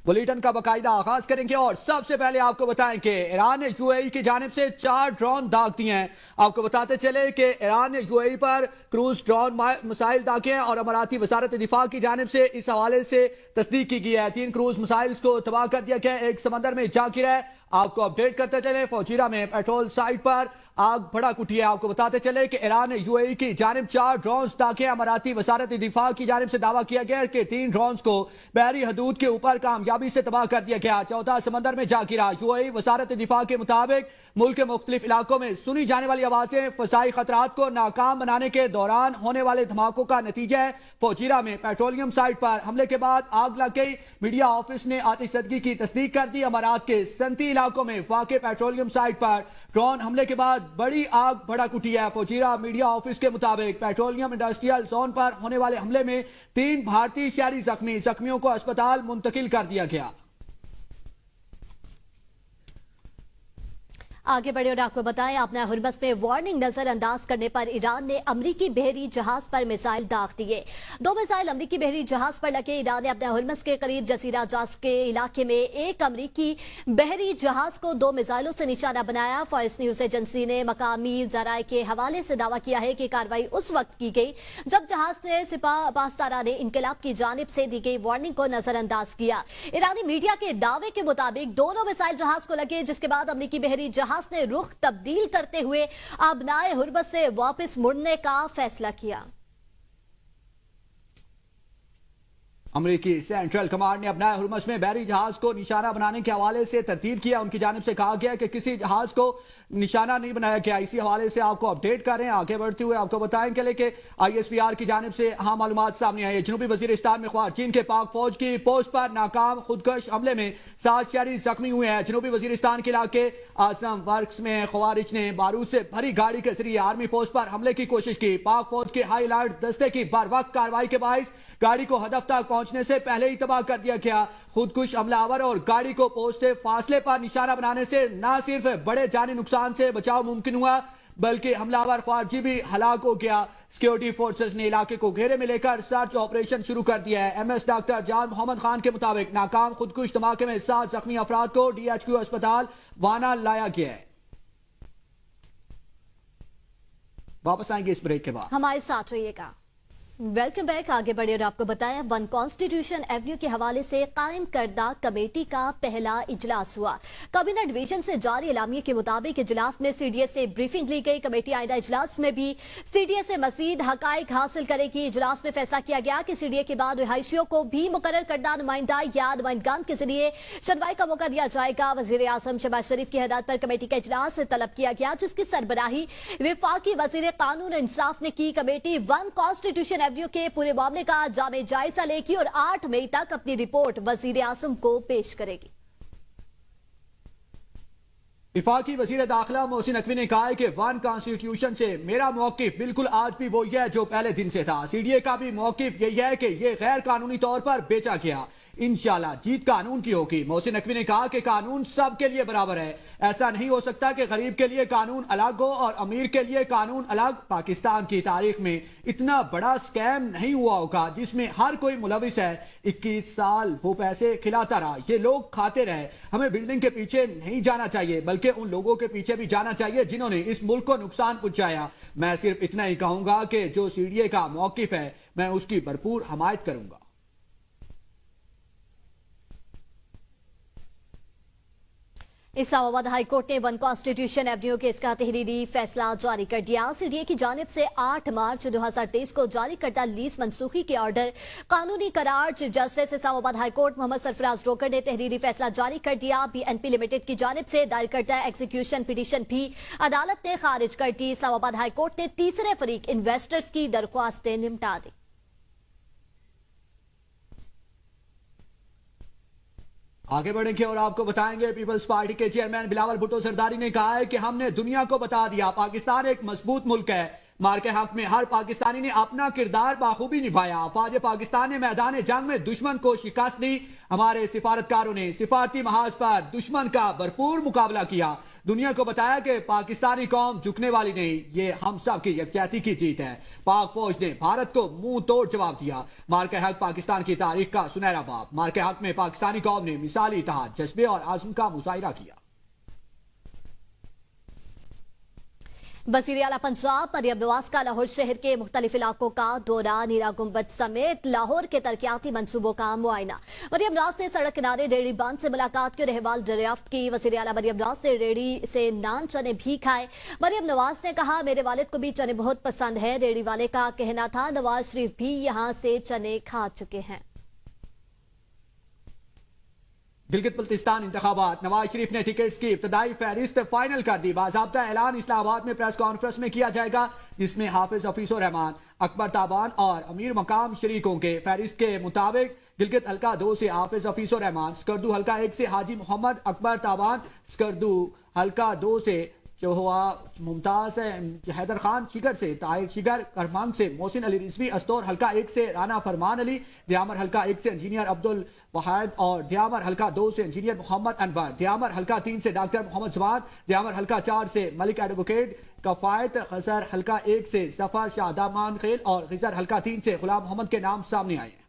Bulletin का बाकायदा आगाज करेंगे और सबसे पहले आपको बताएं कि ईरान ने यूएई की जानिब से 4 ड्रोन दाग दिए हैं। आपको बताते चले कि ईरान ने यूएई पर क्रूज ड्रोन मिसाइल दागे हैं और अमाराती वजारत दिफा की जानिब से इस हवाले से तस्दीक की गई है। 3 क्रूज मिसाइल को तबाह कर दिया गया, एक समंदर में जा गिरा है। आपको अपडेट करते चले, फौजीरा में पेट्रोल साइट पर आग भड़क उठी है। आपको बताते चले कि ईरान ने यूएई की जानिब 4 ड्रोन दागे। अमाराती वजारत दिफा की जानिब से दावा किया गया कि 3 ड्रोन को बहरी हदूद के ऊपर कामयाबी से तबाह कर दिया गया, चौथा समंदर में जा गिरा। यूएई वजारत दिफा के मुताबिक मुल्क के मुख्तलिफ इलाकों में सुनी जाने वाली आवाजें फसाई खतरात को नाकाम बनाने के दौरान होने वाले धमाकों का नतीजा है। फौजीरा में पेट्रोलियम साइट पर हमले के बाद आग लग गई। मीडिया ऑफिस ने आतिशदगी की तस्दीक कर दी। अमारात के सनती इलाकों में वाक़े पेट्रोलियम साइट पर ड्रोन हमले के बाद बड़ी आग भड़क उठी है। फौजीरा मीडिया ऑफिस के मुताबिक पेट्रोलियम इंडस्ट्रियल जोन पर होने वाले हमले में 3 भारतीय शहरी जख्मियों को अस्पताल मुंतकिल कर दिया गया। आगे बढ़े और आपको बताएं, अपना हुर्मस में वार्निंग नजरअंदाज करने पर ईरान ने अमरीकी बहरी जहाज पर मिसाइल दाग दिए। 2 मिसाइल अमरीकी बहरी जहाज पर लगे। ईरान ने अपने हुर्मस के करीब जजीरा जाज के इलाके में एक अमरीकी बहरी जहाज को 2 मिसाइलों से निशाना बनाया। फॉरेस्ट न्यूज एजेंसी ने मकामी जराये के हवाले से दावा किया है कि कार्रवाई उस वक्त की गई जब जहाज ने सिपाह पासदारान इनकलाब की जानिब से दी गई वार्निंग को नजरअंदाज किया। ईरानी मीडिया के दावे के मुताबिक दोनों मिसाइल जहाज को लगे, जिसके बाद अमरीकी बहरी जहाज ने रुख तब्दील करते हुए अबनाए हुर्मस से वापस मुड़ने का फैसला किया। अमरीकी सेंट्रल कमांड ने अपना हुर्मस में बहरी जहाज को निशाना बनाने के हवाले से तरतीब किया। उनकी जानिब से कहा गया कि किसी जहाज को निशाना नहीं बनाया गया। इसी हवाले से आपको अपडेट कर रहे हैं। आगे बढ़ते हुए आपको बताएंगे लेकिन ISPR की जानिब से मालूमात सामने आई है। जनूबी वजीरिस्तान में ख्वारजीन के पाक फौज की पोस्ट पर नाकाम खुदकश हमले में 7 शहरी जख्मी हुए हैं। जनूबी वजीरिस्तान के इलाके आसम वर्क्स में ख्वारिज ने बारूद से भरी गाड़ी के जरिए आर्मी पोस्ट पर हमले की कोशिश की। पाक फौज के हाई अलर्ट दस्ते की बर वक्त कार्रवाई के बायस गाड़ी को हदफ तक पहुंचने से पहले ही तबाह कर दिया गया। खुदकुश हमलावर और गाड़ी को पोस्ट फासले पर निशाना बनाने से न सिर्फ बड़े जानी नुकसान से बचाव मुमकिन हुआ बल्कि हमलावर ख्वारजी भी हलाक हो गया। सिक्योरिटी फोर्सेस ने इलाके को घेरे में लेकर सर्च ऑपरेशन शुरू कर दिया है। MS डॉक्टर जान मोहम्मद खान के मुताबिक नाकाम खुदकुश धमाके में 7 जख्मी अफराद को DHQ अस्पताल वाना लाया गया है। वापस आएंगे इस ब्रेक के बाद, हमारे साथ रहिएगा। Welcome back. आगे बढ़े और आपको बताया, 1 कॉन्स्टिट्यूशन एवेन्यू के हवाले से कायम करदा कमेटी का पहला इजलास हुआ। काबीना डिवीजन से जारी एलामिये के मुताबिक इजलास में CDA से ब्रीफिंग ली गई। कमेटी आइंदा इजलास में भी CDA से मजीद हकाइक हासिल करेगी। इजलास में फैसला किया गया कि CDA के बाद रिहायशियों को भी मुकर्रर करदा नुमाइंदा या नुमाइंदगान के जरिए सुनवाई का मौका दिया जाएगा। वजीर आजम शहबाज शरीफ की हिदायत पर कमेटी का इजलास तलब किया गया, जिसकी सरबराही वफाकी वजीर कानून इंसाफ ने की। कमेटी 1 कॉन्स्टिट्यूशन एवेन्यू के पूरे मामले का जामे जायजा लेगी और 8 मई तक अपनी रिपोर्ट वजीर आजम को पेश करेगी। वफाकी वजीर दाखिला मोहसिन नकवी ने कहा है कि 1 कॉन्स्टिट्यूशन से मेरा मौकिफ बिल्कुल आज भी वही है जो पहले दिन से था। CDA का भी मौकिफ यही है कि यह गैर कानूनी तौर पर बेचा गया। इंशाल्लाह जीत कानून की होगी। मोहसिन नकवी ने कहा कि कानून सबके लिए बराबर है। ऐसा नहीं हो सकता कि गरीब के लिए कानून अलग हो और अमीर के लिए कानून अलग। पाकिस्तान की तारीख में इतना बड़ा स्कैम नहीं हुआ होगा जिसमें हर कोई मुलविस है। 21 साल वो पैसे खिलाता रहा, ये लोग खाते रहे। हमें बिल्डिंग के पीछे नहीं जाना चाहिए बल्कि उन लोगों के पीछे भी जाना चाहिए जिन्होंने इस मुल्क को नुकसान पहुंचाया। मैं सिर्फ इतना ही कहूंगा कि जो CDA का मौकिफ है मैं उसकी भरपूर हमायत करूंगा। इस्लामाबाद हाई कोर्ट ने 1 कॉन्स्टिट्यूशन एवेन्यू केस का तहरीरी फैसला जारी कर दिया। CDA की जानिब से 8 मार्च 2023 को जारी करदा लीज मनसूखी के ऑर्डर कानूनी करार। Chief justice Islamabad high court Mohammad Sarfaraz Rokar ने तहरीरी फैसला जारी कर दिया। BNP लिमिटेड की जानिब से दायर करदा एग्जीक्यूशन पिटीशन भी अदालत ने खारिज कर दी। इस्लामाबाद हाई कोर्ट ने तीसरे फरीक इन्वेस्टर्स की दरख्वास्तें निपटा दी। आगे बढ़ेंगे और आपको बताएंगे, पीपल्स पार्टी के चेयरमैन बिलावल भुट्टो सरदारी ने कहा है कि हमने दुनिया को बता दिया पाकिस्तान एक मजबूत मुल्क है। मार के हक में हर पाकिस्तानी ने अपना किरदार बाखूबी निभाया। अफवाज पाकिस्तान ने मैदान जंग में दुश्मन को शिकस्त दी। हमारे सिफारतकारों ने सिफारती महाज पर दुश्मन का भरपूर मुकाबला किया। दुनिया को बताया कि पाकिस्तानी कौम झुकने वाली नहीं, ये हम सब की यकजहती की जीत है। पाक फौज ने भारत को मुंह तोड़ जवाब दिया। मार के हक पाकिस्तान की तारीख का सुनहरा बाब। मार के हक में पाकिस्तानी कौम ने मिसाली इत्तेहाद, जज्बे और आज़म का मुजाहिरा किया। वज़ीर आला पंजाब मरियम नवाज का लाहौर शहर के मुख्तलिफ इलाकों का दौरा, नीला गुंबद समेत लाहौर के तरक्याती मंसूबों का मुआयना। मरियम नवाज ने सड़क किनारे रेहड़ी बंद से मुलाकात की और अहवाल दरियाफ्त की। वज़ीर आला मरियम नवाज ने रेहड़ी से नान चने भी खाए। मरियम नवाज ने कहा, मेरे वालिद को भी चने बहुत पसंद है। रेहड़ी वाले का कहना था नवाज शरीफ भी यहाँ से चने खा चुके हैं। गिलगित बल्तिस्तान इंतखाबात, नवाज शरीफ ने टिकट्स की इब्तदाई फहरिस्त फाइनल कर दी। बाज़ाब्ता ऐलान इस्लामाबाद में प्रेस कॉन्फ्रेंस में किया जाएगा, जिसमें हाफिज हफीजुर रहमान, अकबर ताबान और अमीर मकाम शरीकों के फहरिस्त के मुताबिक गिलगित हल्का 2 से हाफिज हफीजुर रहमान, स्कर्दू हल्का 1 से हाजी मोहम्मद अकबर ताबान, स्कर्दू हल्का 2 से जो हुआ मुमताज हैदर खान शिगर से ताहिर शिगर, करमांग से मोहसिन अली रिजवी, अस्तौर हल्का 1 से राना फरमान अली, दियामर हल्का 1 से इंजीनियर अब्दुल वहाद और दियामर हल्का 2 से इंजीनियर मोहम्मद अनवर, दियामर हल्का 3 से डॉक्टर मोहम्मद जवाद, दियामर हल्का 4 से मलिक एडवोकेट कफायत, खसर हल्का 1 से सफर शादामान खेल और खिजर हल्का 3 से गुलाम मोहम्मद के नाम सामने आए हैं।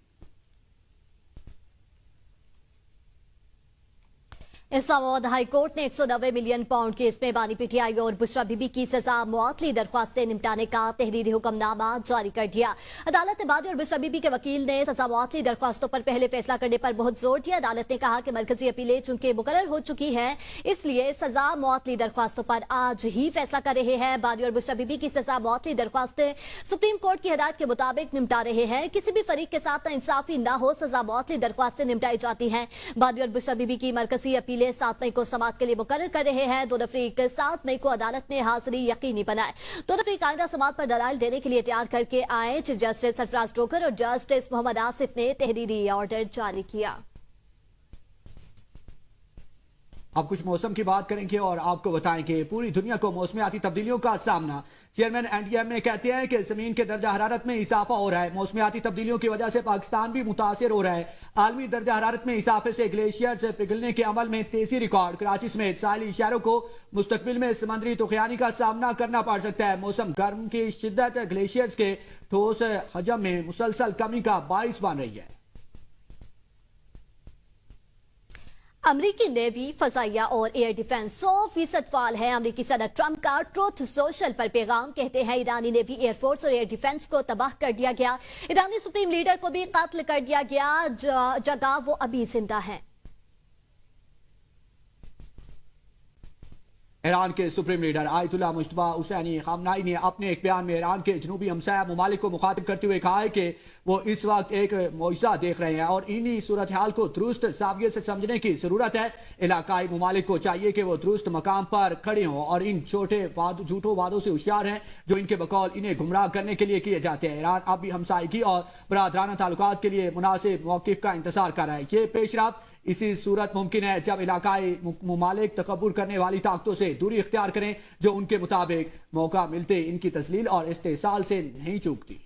इस्लामाबाद हाई कोर्ट ने 190 मिलियन पाउंड केस में बानी पीटीआई और बुशरा बीबी की सजा मुअत्तली दरख्वास्तें निपटाने का तहरीरी हुक्मनामा जारी कर दिया। अदालत ने बानी और बुशरा बीबी के वकील ने सजा मुअत्तली दरख्वास्तों पर पहले फैसला करने पर बहुत जोर दिया। अदालत ने कहा कि मरकजी अपीलें चूंकि मुकर्रर हो चुकी हैं, इसलिए सजा मुअत्तली दरख्वास्तों पर आज ही फैसला कर रहे हैं। बानी और बुशरा बीबी की सजा मुअत्तली दरख्वास्तें सुप्रीम कोर्ट की हिदायत के मुताबिक निपटा रहे हैं। किसी भी फरीक के साथ नाइंसाफी न हो, सजा मुअत्तली दरख्वास्तें निपटाई जाती हैं। बानी और बुशरा बीबी की मरकजी अपील 7 मई को समाअत के लिए मुकर्रर कर रहे हैं। दोनों फरीक 7 मई को अदालत में हाजिरी यकीनी बनाए। दोनों फरीक आइंदा समाअत पर दलाइल देने के लिए तैयार करके आए। चीफ जस्टिस सरफराज टोकर और जस्टिस मोहम्मद आसिफ ने तहरीरी ऑर्डर जारी किया। अब कुछ मौसम की बात करेंगे और आपको बताएंगे पूरी दुनिया को मौसमियाती तब्दीलियों का सामना। चेयरमैन एनडीएम में कहते हैं कि जमीन के दर्जा हरारत में इजाफा हो रहा है। मौसमियाती तब्दीलियों की वजह से पाकिस्तान भी मुतासिर हो रहा है। आलमी दर्जा हरारत में इजाफे से ग्लेशियर से पिघलने के अमल में तेजी रिकॉर्ड। कराची समेत साहिली शहरों को मुस्तकबिल में समंदरी तूफानी का सामना करना पड़ सकता है। मौसम गर्म की शिद्दत ग्लेशियर्स के ठोस हजम में मुसलसल कमी का बाइस बन रही है। अमरीकी नेवी, फजाइया और एयर डिफेंस 100% फाल है। अमरीकी सदर ट्रंप का ट्रुथ सोशल पर पैगाम, कहते हैं ईरानी नेवी, एयरफोर्स और एयर डिफेंस को तबाह कर दिया गया। ईरानी सुप्रीम लीडर को भी कत्ल कर दिया गया, जगह वो अभी जिंदा है। ईरान के supreme leader Ayatollah Mojtaba Hosseini Khamenei ने अपने एक बयान में ईरान के जनूबी हमसाया ममालिक को मुखातिब करते हुए कहा है कि वो इस वक्त एक मुआजिज़ा देख रहे हैं और इन्हीं सूरत हाल को दुरुस्त जाविये से समझने की जरूरत है। इलाकाई ममालिक को चाहिए कि वो दुरुस्त मकाम पर खड़े हों और इन झूठों वादों से होशियार हैं जो इनके बकौल इन्हें गुमराह करने के लिए किए जाते हैं। ईरान अब भी हमसायगी और बरादराना ताल्लुकात के लिए मुनासिब मौक़िफ़ का इंतजार कर रहा है। ये पेशरफ्त इसी सूरत मुमकिन है जब इलाकाई ममालिक तकब्बुर करने वाली ताकतों से दूरी इख्तियार करें जो उनके मुताबिक मौका मिलते इनकी तस्लील और इस्तेसाल से नहीं चूकती।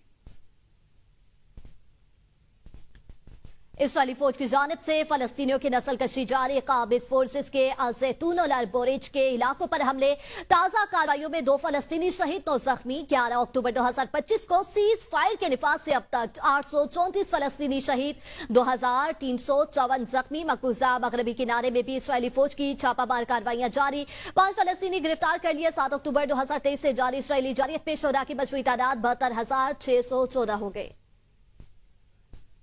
इस्राएली फौज की जानिब से फलस्तीनियों की नस्ल कशी जारी। काबिज फोर्सेस के अल-ज़ैतून और अल-बोरेज के इलाकों पर हमले। ताज़ा कार्रवाइयों में 2 फलस्तीनी शहीद, 9 जख्मी। 11 अक्टूबर 2025 को सीज फायर के निफाज से अब तक 834 फलस्तीनी शहीद, 2354 जख्मी। मकबूजा मगरबी किनारे में भी इस्राएली फौज की छापामार कार्रवाइयां जारी। 5 फलस्तीनी गिरफ्तार कर लिए। 7 अक्टूबर 2023 से जारी इस्राएली जारियत में शुहदा की मजमूई तादाद 72,614 हो गई।